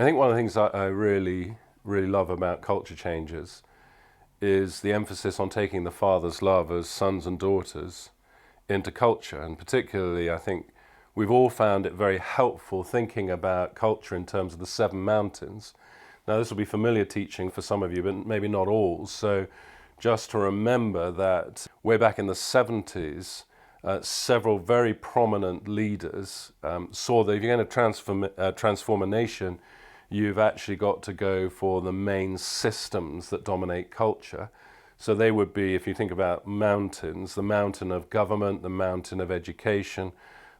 think one of the things I really, really love about culture changes is the emphasis on taking the Father's love as sons and daughters into culture. And particularly, I think we've all found it very helpful thinking about culture in terms of the 7 mountains. Now, this will be familiar teaching for some of you, but maybe not all. So just to remember that way back in the 70s, several very prominent leaders saw that if you're going to transform a nation, you've actually got to go for the main systems that dominate culture. So they would be, if you think about mountains, the mountain of government, the mountain of education,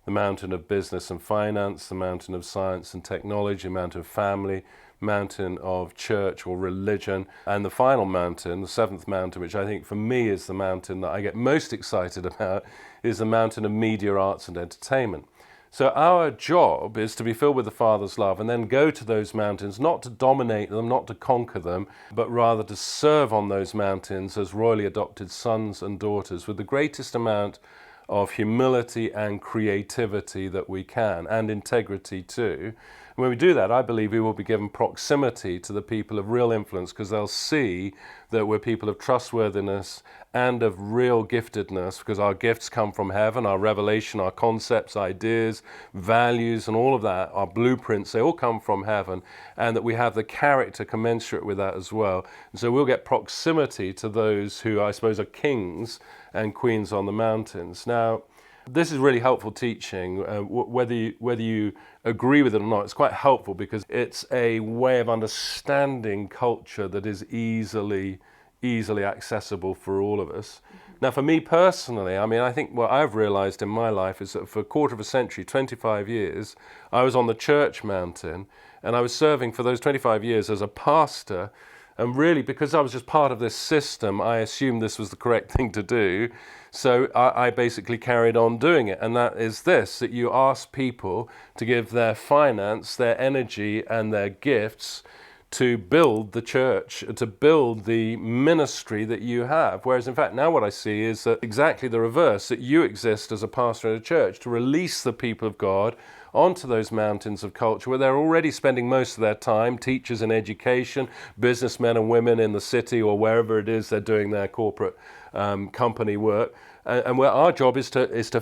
the mountain of business and finance, the mountain of science and technology, the mountain of family, mountain of church or religion, and the final mountain, the 7th mountain, which I think for me is the mountain that I get most excited about, is the mountain of media, arts and entertainment. So our job is to be filled with the Father's love and then go to those mountains, not to dominate them, not to conquer them, but rather to serve on those mountains as royally adopted sons and daughters with the greatest amount of humility and creativity that we can, and integrity too. And when we do that, I believe we will be given proximity to the people of real influence, because they'll see that we're people of trustworthiness and of real giftedness, because our gifts come from heaven, our revelation, our concepts, ideas, values, and all of that, our blueprints, they all come from heaven, and that we have the character commensurate with that as well. And so we'll get proximity to those who I suppose are kings and queens on the mountains. Now, this is really helpful teaching, whether you agree with it or not. It's quite helpful because it's a way of understanding culture that is easily accessible for all of us. Now, for me personally, I think what I've realized in my life is that for a quarter of a century, 25 years, I was on the church mountain, and I was serving for those 25 years as a pastor. And really, because I was just part of this system, I assumed this was the correct thing to do. So I basically carried on doing it. And that is this, that you ask people to give their finance, their energy, and their gifts to build the church, to build the ministry that you have. Whereas in fact, now what I see is that exactly the reverse, that you exist as a pastor in a church to release the people of God onto those mountains of culture where they're already spending most of their time, teachers in education, businessmen and women in the city or wherever it is they're doing their corporate company work, and where our job is to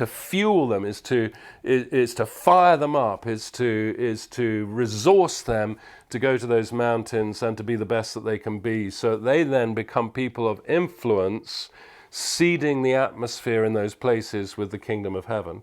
fuel them, is to fire them up, is to resource them to go to those mountains and to be the best that they can be, so that they then become people of influence, seeding the atmosphere in those places with the kingdom of heaven.